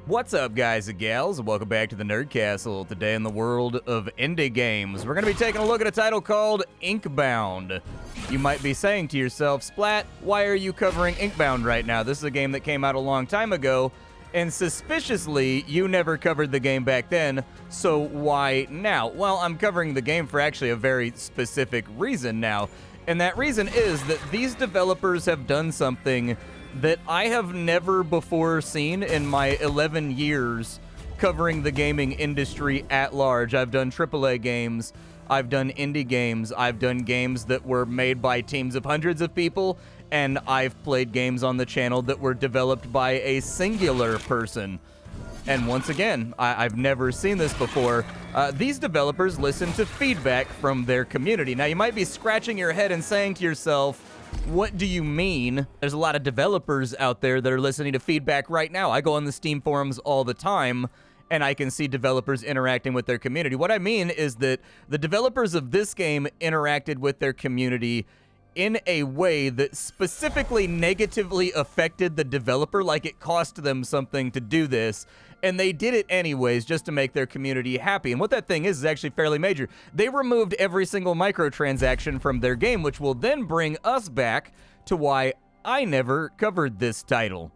What's up, guys and gals, and welcome back to the Nerd Castle. Today in the world of indie games, we're going to be taking a look at a title called Inkbound. You might be saying to yourself, Splat, why are you covering Inkbound right now? This is a game that came out a long time ago, and suspiciously, you never covered the game back then, so why now? Well, I'm covering the game for actually a very specific reason now, and that reason is that these developers have done something that I have never before seen in my 11 years covering the gaming industry at large. I've done AAA games, I've done indie games, I've done games that were made by teams of hundreds of people, and I've played games on the channel that were developed by a singular person. And once again, I've never seen this before. These developers listen to feedback from their community. Now, you might be scratching your head and saying to yourself, what do you mean? There's a lot of developers out there that are listening to feedback right now. I go on the Steam forums all the time, and I can see developers interacting with their community. What I mean is that the developers of this game interacted with their community in a way that specifically negatively affected the developer, like it cost them something to do this, and they did it anyways just to make their community happy. And what that thing is actually fairly major. They removed every single microtransaction from their game, which will then bring us back to why I never covered this title.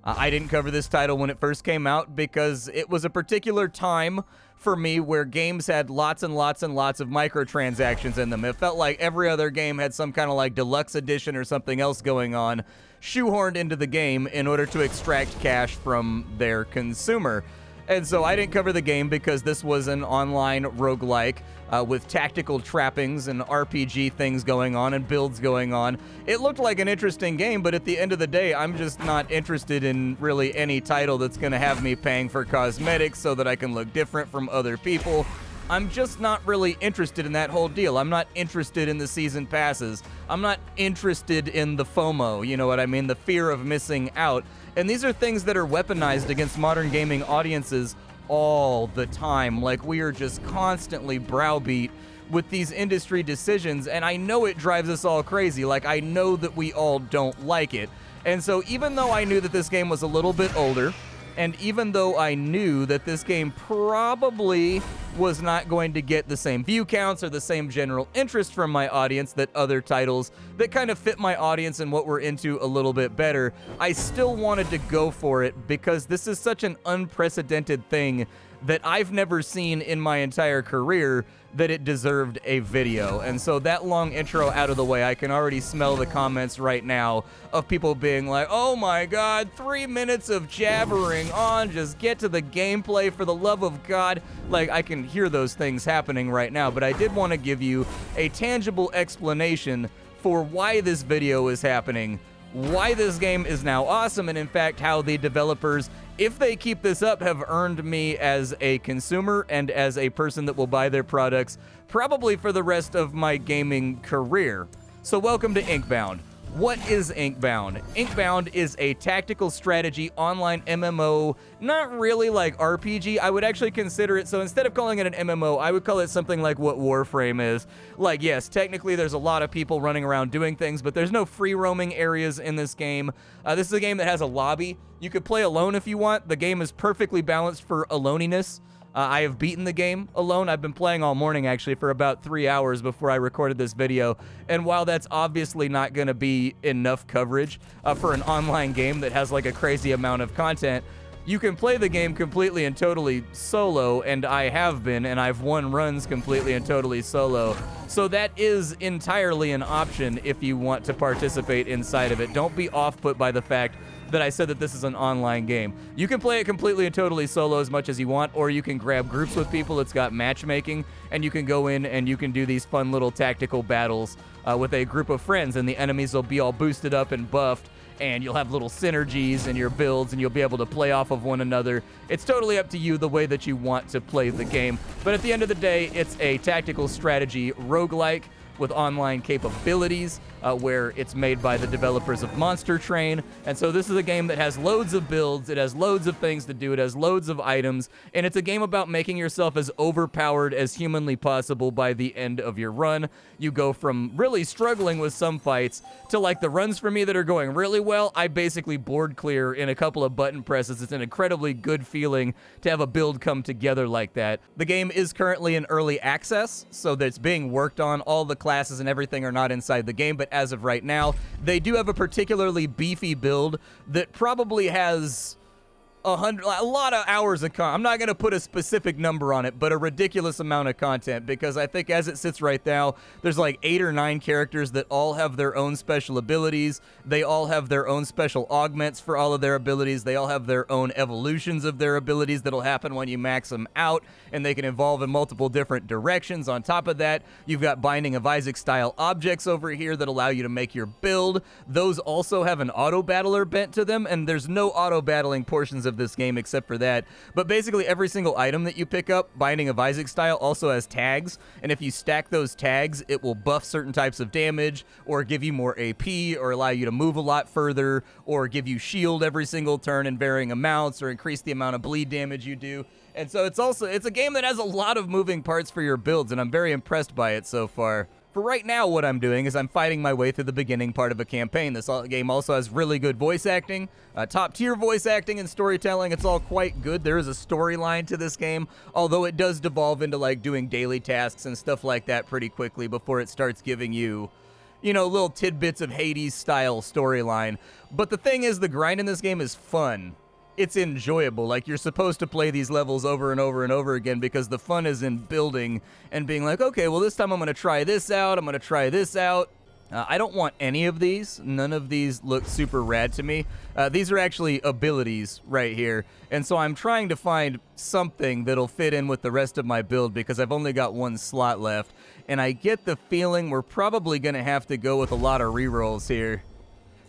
I didn't cover this title when it first came out because it was a particular time for me where games had lots and lots and lots of microtransactions in them. It felt like every other game had some kind of like deluxe edition or something else going on, shoehorned into the game in order to extract cash from their consumer. And so I didn't cover the game because this was an online roguelike with tactical trappings and RPG things going on and builds going on. It looked like an interesting game, but at the end of the day, I'm just not interested in really any title that's going to have me paying for cosmetics so that I can look different from other people. I'm just not really interested in that whole deal. I'm not interested in the season passes. I'm not interested in the FOMO, you know what I mean? The fear of missing out. And these are things that are weaponized against modern gaming audiences all the time. Like, we are just constantly browbeat with these industry decisions, and I know it drives us all crazy. Like, I know that we all don't like it. And so even though I knew that this game was a little bit older, and even though I knew that this game probably was not going to get the same view counts or the same general interest from my audience that other titles that kind of fit my audience and what we're into a little bit better, I still wanted to go for it because this is such an unprecedented thing that I've never seen in my entire career that it deserved a video. And so that long intro out of the way, I can already smell the comments right now of people being like, oh my God, 3 minutes of jabbering on, just get to the gameplay for the love of God. Like, I can hear those things happening right now, but I did want to give you a tangible explanation for why this video is happening, why this game is now awesome, and in fact, how the developers, if they keep this up, have earned me as a consumer and as a person that will buy their products probably for the rest of my gaming career. So welcome to Inkbound. What is Inkbound? Inkbound is a tactical strategy online MMO, not really like RPG. I would actually consider it, so instead of calling it an MMO, I would call it something like what Warframe is. Like, yes, technically there's a lot of people running around doing things, but there's no free roaming areas in this game. This is a game that has a lobby. You could play alone if you want. The game is perfectly balanced for aloniness. I have beaten the game alone. I've been playing all morning, actually, for about 3 hours before I recorded this video. And while that's obviously not going to be enough coverage for an online game that has like a crazy amount of content, you can play the game completely and totally solo, and I have been, and I've won runs completely and totally solo. So that is entirely an option if you want to participate inside of it. Don't be off-put by the fact that I said that this is an online game. You can play it completely and totally solo as much as you want, or you can grab groups with people. It's got matchmaking, and you can go in and you can do these fun little tactical battles with a group of friends, and the enemies will be all boosted up and buffed, and you'll have little synergies in your builds, and you'll be able to play off of one another. It's totally up to you the way that you want to play the game. But at the end of the day, it's a tactical strategy roguelike with online capabilities, where it's made by the developers of Monster Train. And so this is a game that has loads of builds, it has loads of things to do, it has loads of items, and it's a game about making yourself as overpowered as humanly possible by the end of your run. You go from really struggling with some fights to, like, the runs for me that are going really well, I basically board clear in a couple of button presses. It's an incredibly good feeling to have a build come together like that. The game is currently in early access, so that it's being worked on. All the classes and everything are not inside the game, but as of right now, they do have a particularly beefy build that probably has a lot of hours of content. I'm not going to put a specific number on it, but a ridiculous amount of content, because I think as it sits right now, there's like 8 or 9 characters that all have their own special abilities. They all have their own special augments for all of their abilities. They all have their own evolutions of their abilities that'll happen when you max them out, and they can evolve in multiple different directions. On top of that, you've got Binding of Isaac style objects over here that allow you to make your build. Those also have an auto battler bent to them, and there's no auto battling portions of this game except for that. But basically every single item that you pick up, Binding of Isaac style, also has tags, and if you stack those tags, it will buff certain types of damage, or give you more AP, or allow you to move a lot further, or give you shield every single turn in varying amounts, or increase the amount of bleed damage you do. And so it's a game that has a lot of moving parts for your builds, and I'm very impressed by it so far. For right now, what I'm doing is I'm fighting my way through the beginning part of a campaign. This game also has really good voice acting, top-tier voice acting and storytelling. It's all quite good. There is a storyline to this game, although it does devolve into, like, doing daily tasks and stuff like that pretty quickly before it starts giving you, you know, little tidbits of Hades-style storyline. But the thing is, the grind in this game is fun. It's enjoyable. Like, you're supposed to play these levels over and over and over again, because the fun is in building and being like, okay, well, this time I'm going to try this out. I'm going to try this out. I don't want any of these. None of these look super rad to me. These are actually abilities right here. And so I'm trying to find something that'll fit in with the rest of my build, because I've only got one slot left. And I get the feeling we're probably going to have to go with a lot of rerolls here.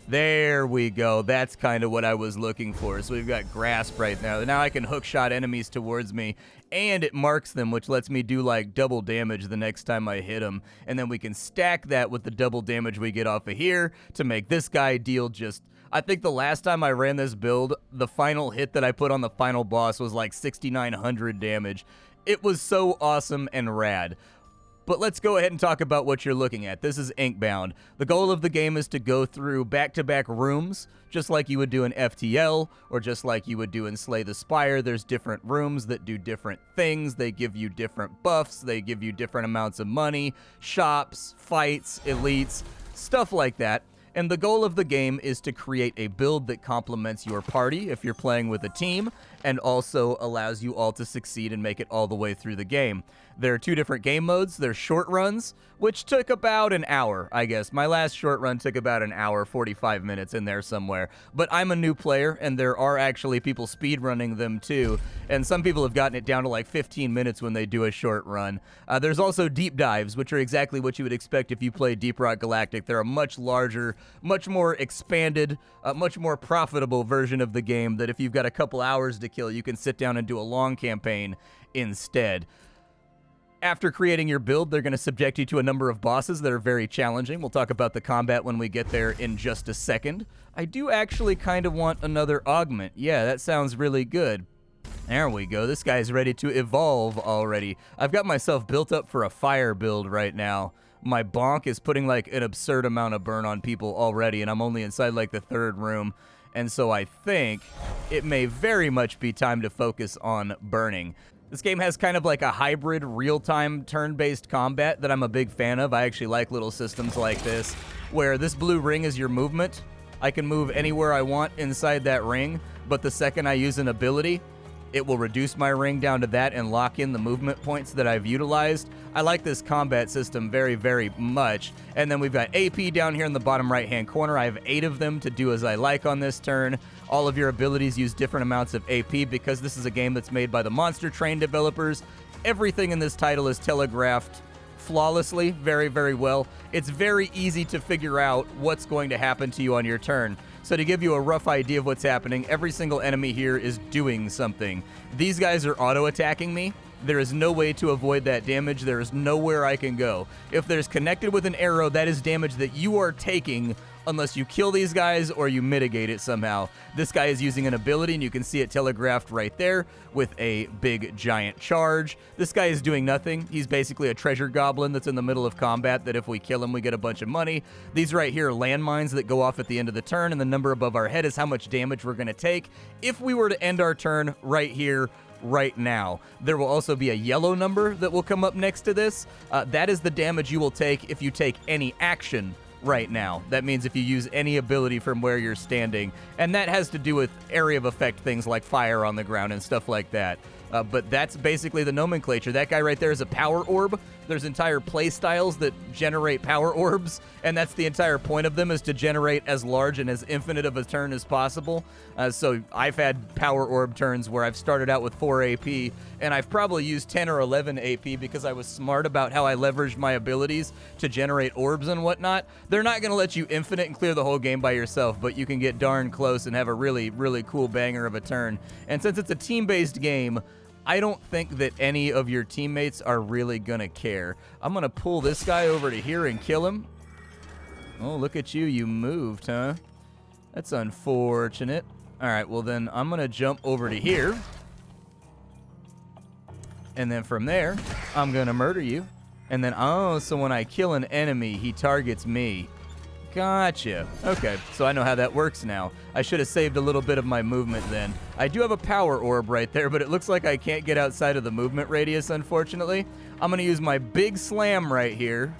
There we go. That's kind of what I was looking for. So we've got Grasp right now. Now I can hook shot enemies towards me, and it marks them, which lets me do like double damage the next time I hit them. And then we can stack that with the double damage we get off of here to make this guy deal just... I think the last time I ran this build, the final hit that I put on the final boss was like 6,900 damage. It was so awesome and rad. But let's go ahead and talk about what you're looking at. This is Inkbound. The goal of the game is to go through back-to-back rooms, just like you would do in FTL, or just like you would do in Slay the Spire. There's different rooms that do different things. They give you different buffs. They give you different amounts of money, shops, fights, elites, stuff like that. And the goal of the game is to create a build that complements your party if you're playing with a team, and also allows you all to succeed and make it all the way through the game. There are 2 different game modes. There's short runs, which took about an hour, I guess. My last short run took about an hour, 45 minutes in there somewhere. But I'm a new player, and there are actually people speedrunning them too. And some people have gotten it down to like 15 minutes when they do a short run. There's also deep dives, which are exactly what you would expect if you play Deep Rock Galactic. They're a much larger, much more expanded, much more profitable version of the game that if you've got a couple hours to kill, you can sit down and do a long campaign instead. After creating your build, they're going to subject you to a number of bosses that are very challenging. We'll talk about the combat when we get there in just a second. I do actually kind of want another augment. Yeah, that sounds really good. There we go. This guy's ready to evolve already. I've got myself built up for a fire build right now. My bonk is putting like an absurd amount of burn on people already, and I'm only inside like the 3rd room. And so I think it may very much be time to focus on burning. This game has kind of like a hybrid real-time turn-based combat that I'm a big fan of. I actually like little systems like this, where this blue ring is your movement. I can move anywhere I want inside that ring, but the second I use an ability, it will reduce my ring down to that and lock in the movement points that I've utilized. I like this combat system very, very much. And then we've got AP down here in the bottom right-hand corner. I have 8 of them to do as I like on this turn. All of your abilities use different amounts of AP because this is a game that's made by the Monster Train developers. Everything in this title is telegraphed flawlessly, very, very well. It's very easy to figure out what's going to happen to you on your turn. So to give you a rough idea of what's happening, every single enemy here is doing something. These guys are auto-attacking me. There is no way to avoid that damage. There is nowhere I can go. If there's connected with an arrow, that is damage that you are taking unless you kill these guys or you mitigate it somehow. This guy is using an ability, and you can see it telegraphed right there with a big giant charge. This guy is doing nothing. He's basically a treasure goblin that's in the middle of combat that if we kill him, we get a bunch of money. These right here are landmines that go off at the end of the turn, and the number above our head is how much damage we're going to take if we were to end our turn right here, right now. There will also be a yellow number that will come up next to this. That is the damage you will take if you take any action right now. That means if you use any ability from where you're standing, and that has to do with area of effect things like fire on the ground and stuff like that. But that's basically the nomenclature. That guy right there is a power orb. There's entire play styles that generate power orbs, and that's the entire point of them, is to generate as large and as infinite of a turn as possible. So I've had power orb turns where I've started out with 4 AP, and I've probably used 10 or 11 AP because I was smart about how I leveraged my abilities to generate orbs and whatnot. They're not going to let you infinite and clear the whole game by yourself, but you can get darn close and have a really, really cool banger of a turn. And since it's a team-based game, I don't think that any of your teammates are really going to care. I'm going to pull this guy over to here and kill him. Oh, look at you. You moved, huh? That's unfortunate. All right, well then I'm going to jump over to here. And then from there, I'm going to murder you. And then, oh, so when I kill an enemy, he targets me. Gotcha. Okay, so I know how that works now. I should have saved a little bit of my movement then. I do have a power orb right there, but it looks like I can't get outside of the movement radius, unfortunately. I'm going to use my big slam right here,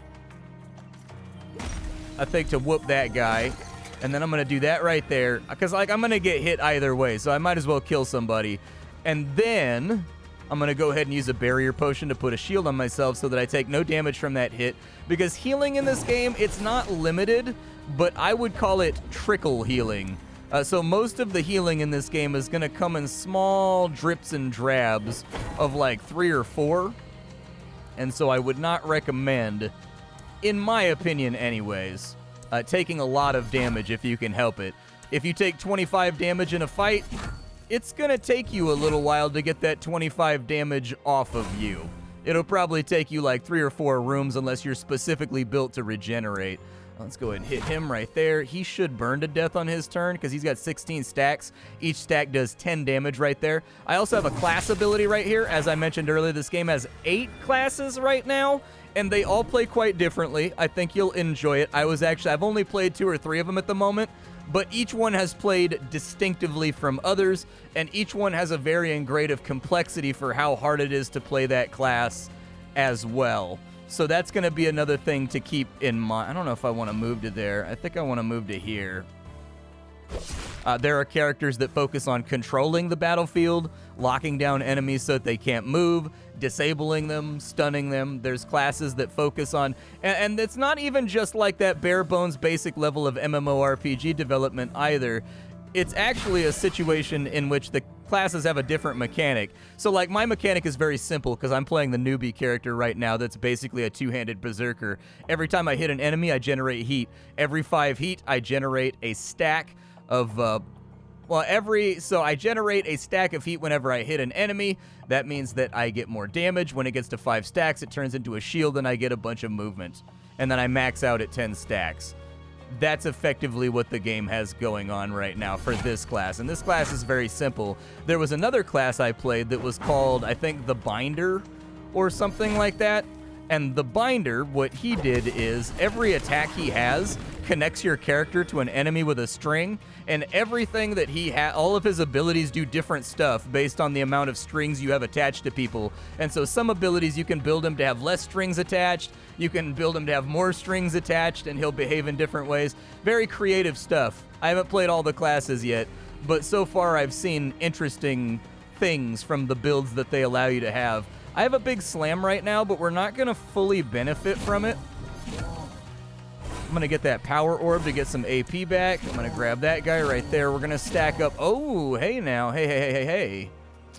I think, to whoop that guy. And then I'm going to do that right there, because like I'm going to get hit either way, so I might as well kill somebody. And then I'm going to go ahead and use a barrier potion to put a shield on myself so that I take no damage from that hit. Because healing in this game, it's not limited, but I would call it trickle healing. So most of the healing in this game is going to come in small drips and drabs of like 3 or 4. And so I would not recommend, in my opinion anyways, taking a lot of damage if you can help it. If you take 25 damage in a fight, it's going to take you a little while to get that 25 damage off of you. It'll probably take you like 3 or 4 rooms unless you're specifically built to regenerate. Let's go ahead and hit him right there. He should burn to death on his turn because he's got 16 stacks. Each stack does 10 damage right there. I also have a class ability right here. As I mentioned earlier, this game has 8 classes right now, and they all play quite differently. I think you'll enjoy it. I've only played 2 or 3 of them at the moment, but each one has played distinctively from others, and each one has a varying grade of complexity for how hard it is to play that class as well. So that's going to be another thing to keep in mind. I don't know if I want to move to there. I think I want to move to here. There are characters that focus on controlling the battlefield, locking down enemies so that they can't move, disabling them, stunning them. There's classes that focus on, and it's not even just like that bare bones basic level of MMORPG development either. It's actually a situation in which the classes have a different mechanic. So like my mechanic is very simple because I'm playing the newbie character right now that's basically a 2-handed berserker. Every time I hit an enemy, I generate heat. Every 5 heat, I generate a stack of, so I generate a stack of heat whenever I hit an enemy. That means that I get more damage. When it gets to 5 stacks, it turns into a shield and I get a bunch of movement. And then I max out at 10 stacks. That's effectively what the game has going on right now for this class. And this class is very simple. There was another class I played that was called, I think, the Binder or something like that. And the Binder, what he did is every attack he has connects your character to an enemy with a string, and everything that he has, all of his abilities do different stuff based on the amount of strings you have attached to people. And so some abilities you can build him to have less strings attached, you can build him to have more strings attached, and he'll behave in different ways. Very creative stuff. I haven't played all the classes yet, but so far I've seen interesting things from the builds that they allow you to have. I have a big slam right now, but we're not going to fully benefit from it. I'm going to get that power orb to get some AP back. I'm going to grab that guy right there. We're going to stack up. Oh, hey now. Hey.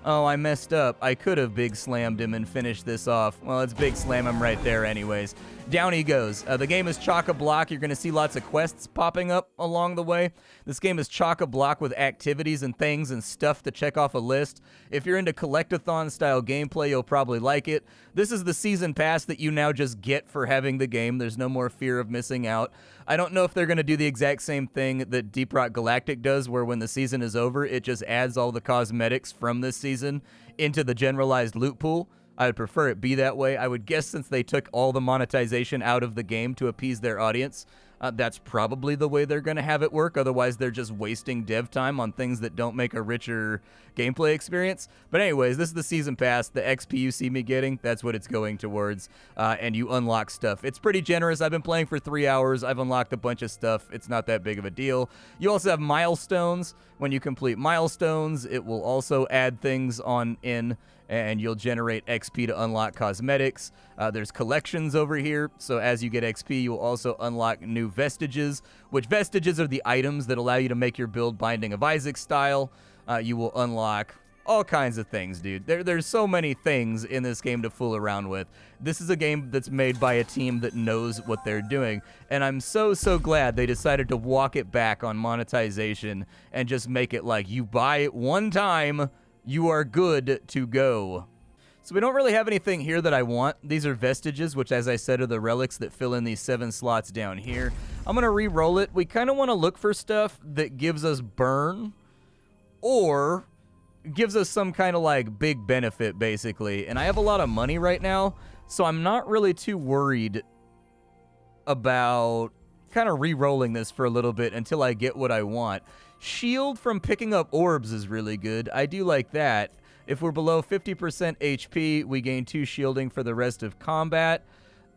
Oh, I messed up. I could have big slammed him and finished this off. Well, let's big slam him right there anyways. Down he goes. The game is chock-a-block. You're going to see lots of quests popping up along the way. This game is chock-a-block with activities and things and stuff to check off a list. If you're into collectathon style gameplay, you'll probably like it. This is the season pass that you now just get for having the game. There's no more fear of missing out. I don't know if they're going to do the exact same thing that Deep Rock Galactic does, where when the season is over, it just adds all the cosmetics from this season into the generalized loot pool. I would prefer it be that way. I would guess since they took all the monetization out of the game to appease their audience, that's probably the way they're going to have it work. Otherwise, they're just wasting dev time on things that don't make a richer gameplay experience. But anyways, this is the season pass. The XP you see me getting, that's what it's going towards. And you unlock stuff. It's pretty generous. I've been playing for 3 hours. I've unlocked a bunch of stuff. It's not that big of a deal. You also have milestones. When you complete milestones, it will also add things on in, and you'll generate XP to unlock cosmetics. There's collections over here, so as you get XP, you'll also unlock new vestiges, which vestiges are the items that allow you to make your build Binding of Isaac style. You will unlock all kinds of things, dude. There's so many things in this game to fool around with. This is a game that's made by a team that knows what they're doing, and I'm so glad they decided to walk it back on monetization and just make it like you buy it one time, you are good to go. So we don't really have anything here that I want. These are vestiges, which, as I said, are the relics that fill in these 7 slots down here. I'm going to re-roll it. We kind of want to look for stuff that gives us burn or gives us some kind of like big benefit, basically. And I have a lot of money right now, so I'm not really too worried about kind of re-rolling this for a little bit until I get what I want. Shield from picking up orbs is really good. I do like that. If we're below 50% HP, we gain 2 shielding for the rest of combat.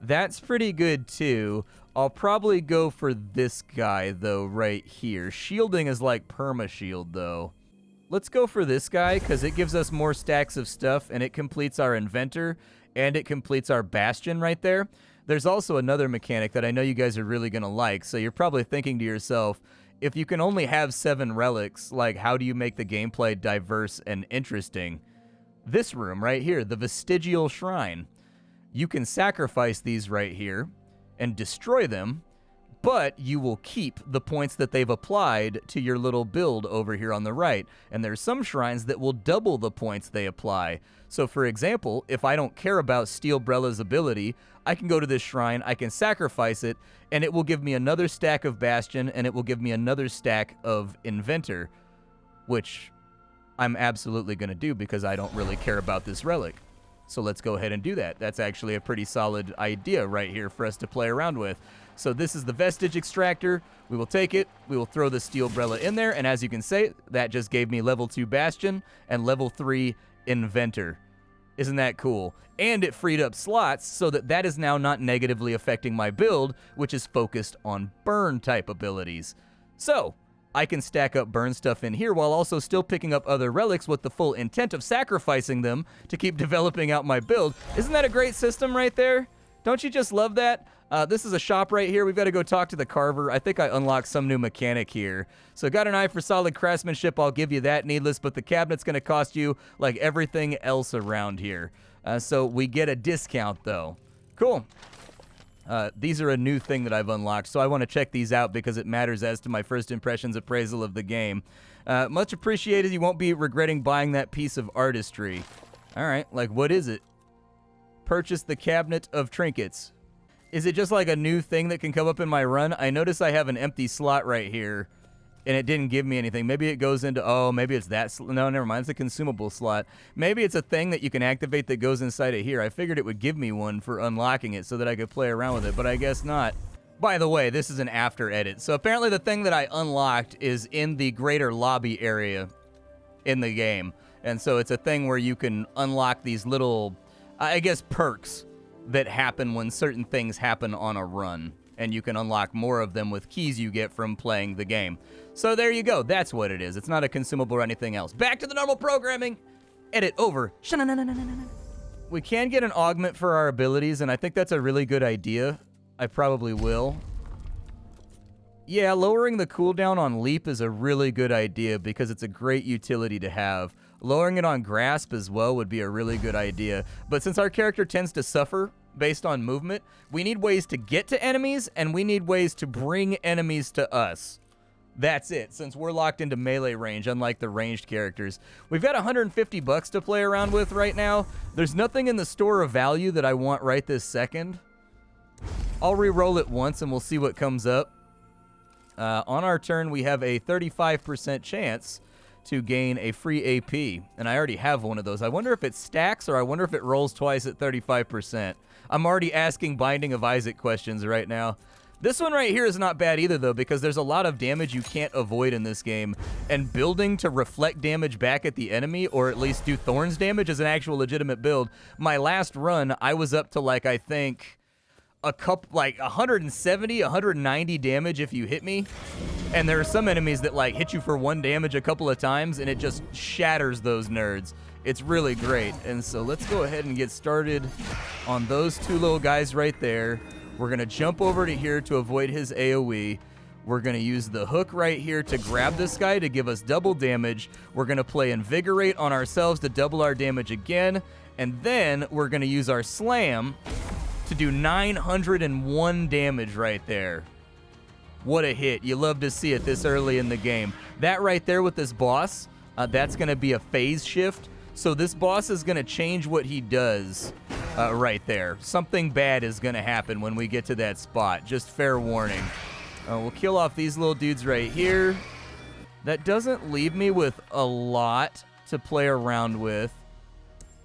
That's pretty good too. I'll probably go for this guy though right here. Shielding is like perma-shield though. Let's go for this guy because it gives us more stacks of stuff and it completes our inventor and it completes our bastion right there. There's also another mechanic that I know you guys are really going to like. So you're probably thinking to yourself, if you can only have 7 relics, like how do you make the gameplay diverse and interesting? This room right here, the Vestigial Shrine. You can sacrifice these right here and destroy them, but you will keep the points that they've applied to your little build over here on the right. And there's some shrines that will double the points they apply. So for example, if I don't care about Steelbrella's ability, I can go to this shrine, I can sacrifice it, and it will give me another stack of Bastion, and it will give me another stack of Inventor, which I'm absolutely going to do because I don't really care about this relic. So let's go ahead and do that. That's actually a pretty solid idea right here for us to play around with. So this is the Vestige Extractor. We will take it. We will throw the Steelbrella in there. And as you can see, that just gave me level 2 Bastion and level 3 Inventor. Isn't that cool? And it freed up slots so that is now not negatively affecting my build, which is focused on burn type abilities. So I can stack up burn stuff in here while also still picking up other relics with the full intent of sacrificing them to keep developing out my build. Isn't that a great system right there? Don't you just love that? This is a shop right here. We've got to go talk to the carver. I think I unlocked some new mechanic here. So got an eye for solid craftsmanship. I'll give you that, needless, but the cabinet's going to cost you like everything else around here. So we get a discount though. Cool. These are a new thing that I've unlocked, so I want to check these out because it matters as to my first impressions appraisal of the game. Much appreciated. You won't be regretting buying that piece of artistry. All right, like what is it? Purchase the cabinet of trinkets. Is it just like a new thing that can come up in my run? I notice I have an empty slot right here, and it didn't give me anything. Maybe it goes into, oh, maybe it's that. No, never mind. It's a consumable slot. Maybe it's a thing that you can activate that goes inside of here. I figured it would give me one for unlocking it so that I could play around with it, but I guess not. By the way, this is an after edit. So apparently the thing that I unlocked is in the greater lobby area in the game. And so it's a thing where you can unlock these little, I guess, perks that happen when certain things happen on a run. And you can unlock more of them with keys you get from playing the game. So there you go. That's what it is. It's not a consumable or anything else. Back to the normal programming. Edit over. We can get an augment for our abilities, and I think that's a really good idea. I probably will. Yeah, lowering the cooldown on leap is a really good idea because it's a great utility to have. Lowering it on grasp as well would be a really good idea. But since our character tends to suffer based on movement, we need ways to get to enemies, and we need ways to bring enemies to us. That's it, since we're locked into melee range, unlike the ranged characters. We've got 150 bucks to play around with right now. There's nothing in the store of value that I want right this second. I'll re-roll it once and we'll see what comes up. On our turn, we have a 35% chance to gain a free AP, and I already have one of those. I wonder if it stacks, or I wonder if it rolls twice at 35%. I'm already asking Binding of Isaac questions right now. This one right here is not bad either, though, because there's a lot of damage you can't avoid in this game, and building to reflect damage back at the enemy, or at least do Thorns damage, is an actual legitimate build. My last run, I was up to, like, I think, like 170, 190 damage if you hit me, and there are some enemies that, like, hit you for 1 damage a couple of times, and it just shatters those nerds. It's really great, and so let's go ahead and get started on those 2 little guys right there. We're going to jump over to here to avoid his AoE. We're going to use the hook right here to grab this guy to give us double damage. We're going to play Invigorate on ourselves to double our damage again. And then we're going to use our slam to do 901 damage right there. What a hit. You love to see it this early in the game. That right there with this boss, that's going to be a phase shift. So this boss is going to change what he does right there. Something bad is going to happen when we get to that spot. Just fair warning. We'll kill off these little dudes right here. That doesn't leave me with a lot to play around with.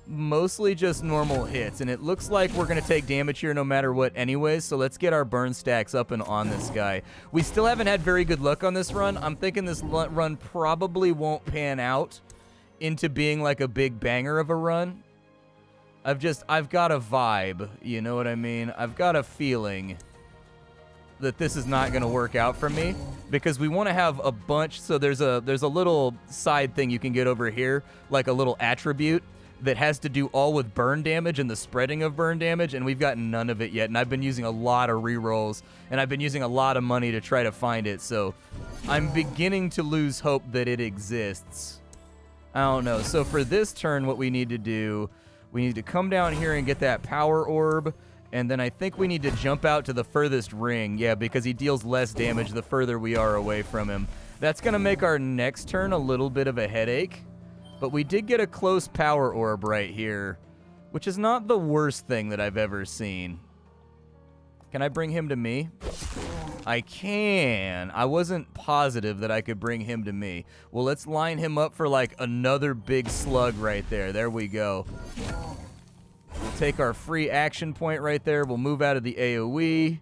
Mostly just normal hits. And it looks like we're going to take damage here no matter what anyways. So let's get our burn stacks up and on this guy. We still haven't had very good luck on this run. I'm thinking this run probably won't pan out into being like a big banger of a run. I've got a vibe, you know what I mean? I've got a feeling that this is not going to work out for me, because we want to have a bunch. So there's a little side thing you can get over here, like a little attribute that has to do all with burn damage and the spreading of burn damage, and we've got none of it yet, and I've been using a lot of rerolls, and I've been using a lot of money to try to find it, so I'm beginning to lose hope that it exists. I don't know. So for this turn, what we need to do, we need to come down here and get that power orb, and then I think we need to jump out to the furthest ring. Yeah, because he deals less damage the further we are away from him. That's going to make our next turn a little bit of a headache, but we did get a close power orb right here, which is not the worst thing that I've ever seen. Can I bring him to me? I can. I wasn't positive that I could bring him to me. Well, let's line him up for like another big slug right there. There we go. We'll take our free action point right there. We'll move out of the AoE.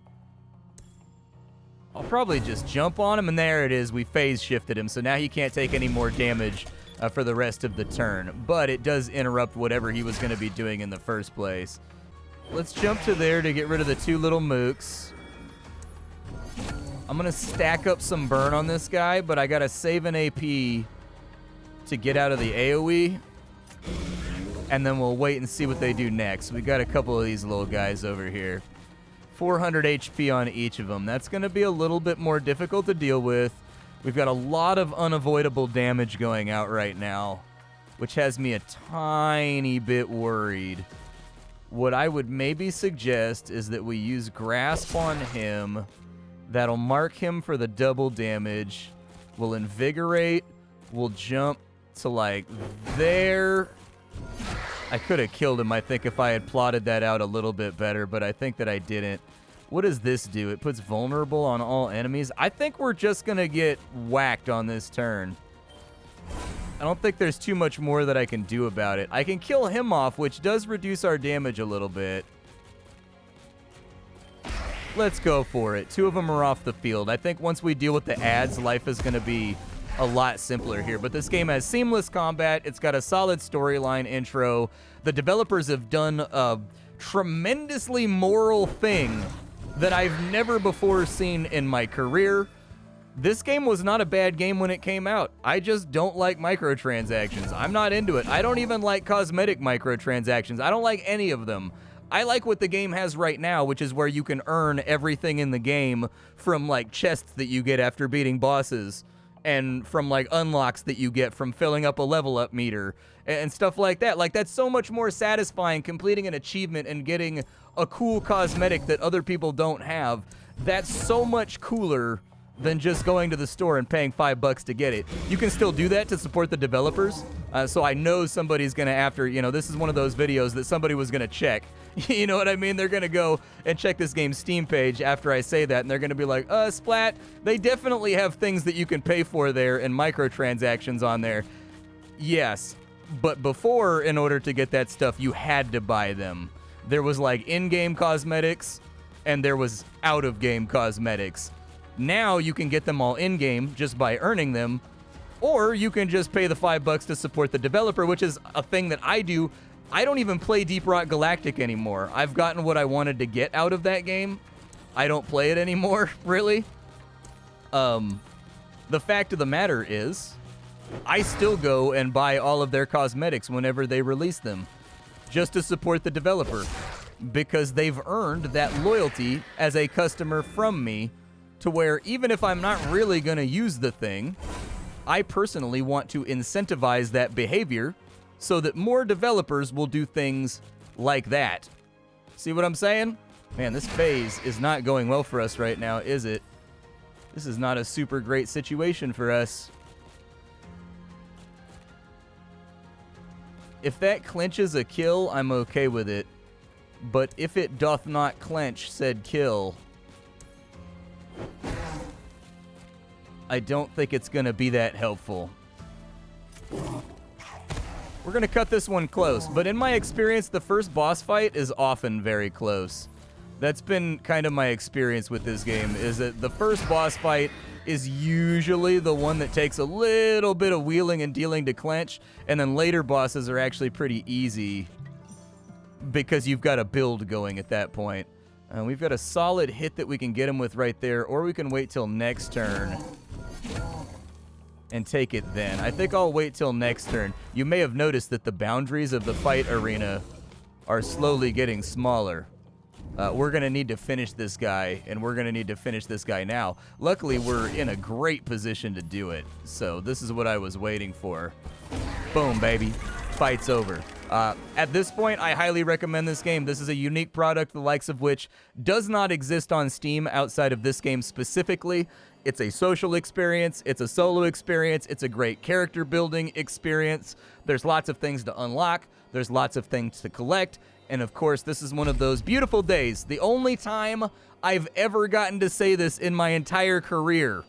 I'll probably just jump on him, and there it is. We phase shifted him, so now he can't take any more damage for the rest of the turn. But it does interrupt whatever he was going to be doing in the first place. Let's jump to there to get rid of the 2 little mooks. I'm going to stack up some burn on this guy, but I got to save an AP to get out of the AoE. And then we'll wait and see what they do next. We got a couple of these little guys over here. 400 HP on each of them. That's going to be a little bit more difficult to deal with. We've got a lot of unavoidable damage going out right now, which has me a tiny bit worried. What I would maybe suggest is that we use Grasp on him. That'll mark him for the double damage. We'll Invigorate. We'll jump to like there. I could have killed him, I think, if I had plotted that out a little bit better, but I think that I didn't. What does this do? It puts vulnerable on all enemies. I think we're just going to get whacked on this turn. I don't think there's too much more that I can do about it. I can kill him off, which does reduce our damage a little bit. Let's go for it. 2 of them are off the field. I think once we deal with the ads, life is going to be a lot simpler here. But this game has seamless combat. It's got a solid storyline intro. The developers have done a tremendously moral thing that I've never before seen in my career. This game was not a bad game when it came out. I just don't like microtransactions. I'm not into it. I don't even like cosmetic microtransactions. I don't like any of them. I like what the game has right now, which is where you can earn everything in the game from like chests that you get after beating bosses. and from like unlocks that you get from filling up a level up meter and stuff like that. Like, that's so much more satisfying, completing an achievement and getting a cool cosmetic that other people don't have. That's so much cooler than just going to the store and paying $5 to get it. You can still do that to support the developers. So I know somebody's gonna, after, you know, this is one of those videos that somebody was gonna check. You know what I mean? They're gonna go and check this game's Steam page after I say that, and they're gonna be like, Splat, they definitely have things that you can pay for there and microtransactions on there. Yes, but before, in order to get that stuff, you had to buy them. There was like in-game cosmetics, and there was out-of-game cosmetics. Now you can get them all in-game just by earning them, or you can just pay the $5 to support the developer, which is a thing that I do. I don't even play Deep Rock Galactic anymore. I've gotten what I wanted to get out of that game. I don't play it anymore, really. The fact of the matter is, I still go and buy all of their cosmetics whenever they release them, just to support the developer, because they've earned that loyalty as a customer from me, to where even if I'm not really going to use the thing, I personally want to incentivize that behavior so that more developers will do things like that. See what I'm saying? Man, this phase is not going well for us right now, is it? This is not a super great situation for us. If that clinches a kill, I'm okay with it. But if it doth not clench said kill, I don't think it's going to be that helpful. We're going to cut this one close, but in my experience, the first boss fight is often very close. That's been kind of my experience with this game, is that the first boss fight is usually the one that takes a little bit of wheeling and dealing to clench, and then later bosses are actually pretty easy because you've got a build going at that point. We've got a solid hit that we can get him with right there, or we can wait till next turn and take it then. I think I'll wait till next turn. You may have noticed that the boundaries of the fight arena are slowly getting smaller. We're going to need to finish this guy, and we're going to need to finish this guy now. Luckily, we're in a great position to do it, so this is what I was waiting for. Boom, baby. Fight's over. At this point, I highly recommend this game. This is a unique product, the likes of which does not exist on Steam outside of this game specifically. It's a social experience. It's a solo experience. It's a great character building experience. There's lots of things to unlock. There's lots of things to collect. And of course, this is one of those beautiful days. The only time I've ever gotten to say this in my entire career.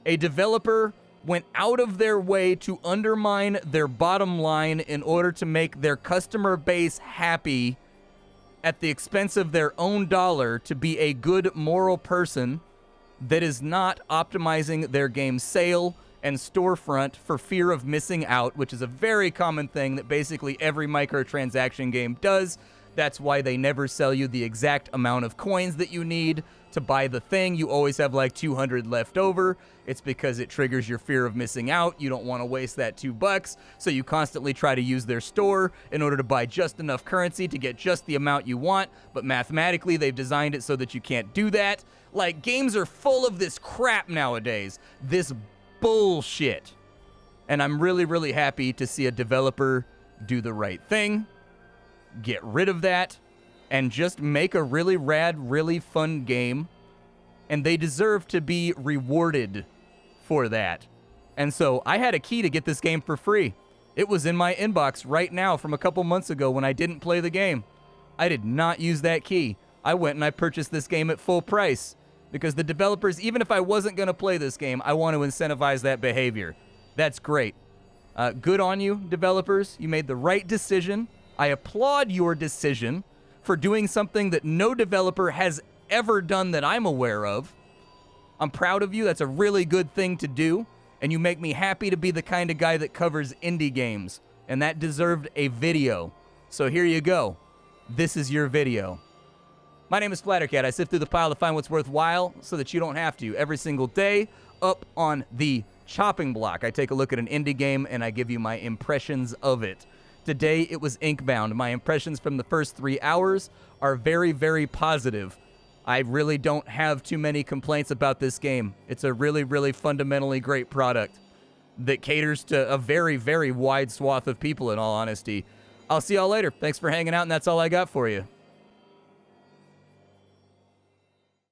A developer went out of their way to undermine their bottom line in order to make their customer base happy at the expense of their own dollar, to be a good moral person that is not optimizing their game's sale and storefront for fear of missing out, which is a very common thing that basically every microtransaction game does. That's why they never sell you the exact amount of coins that you need to buy the thing. You always have like 200 left over. It's because it triggers your fear of missing out. You don't want to waste that $2, so you constantly try to use their store in order to buy just enough currency to get just the amount you want, but mathematically they've designed it so that you can't do that. Like, games are full of this crap nowadays. This bullshit. And I'm really, really happy to see a developer do the right thing, get rid of that, and just make a really rad, really fun game. And they deserve to be rewarded for that. And so I had a key to get this game for free. It was in my inbox right now from a couple months ago when I didn't play the game. I did not use that key. I went and I purchased this game at full price because the developers, even if I wasn't going to play this game, I want to incentivize that behavior. That's great. Good on you, developers. You made the right decision. I applaud your decision for doing something that no developer has ever done that I'm aware of. I'm proud of you. That's a really good thing to do. And you make me happy to be the kind of guy that covers indie games. And that deserved a video. So here you go. This is your video. My name is Splattercat. I sift through the pile to find what's worthwhile so that you don't have to. Every single day, up on the chopping block, I take a look at an indie game and I give you my impressions of it. Today, it was Inkbound. My impressions from the first 3 hours are very, very positive. I really don't have too many complaints about this game. It's a really, really fundamentally great product that caters to a very, very wide swath of people, in all honesty. I'll see y'all later. Thanks for hanging out, and that's all I got for you.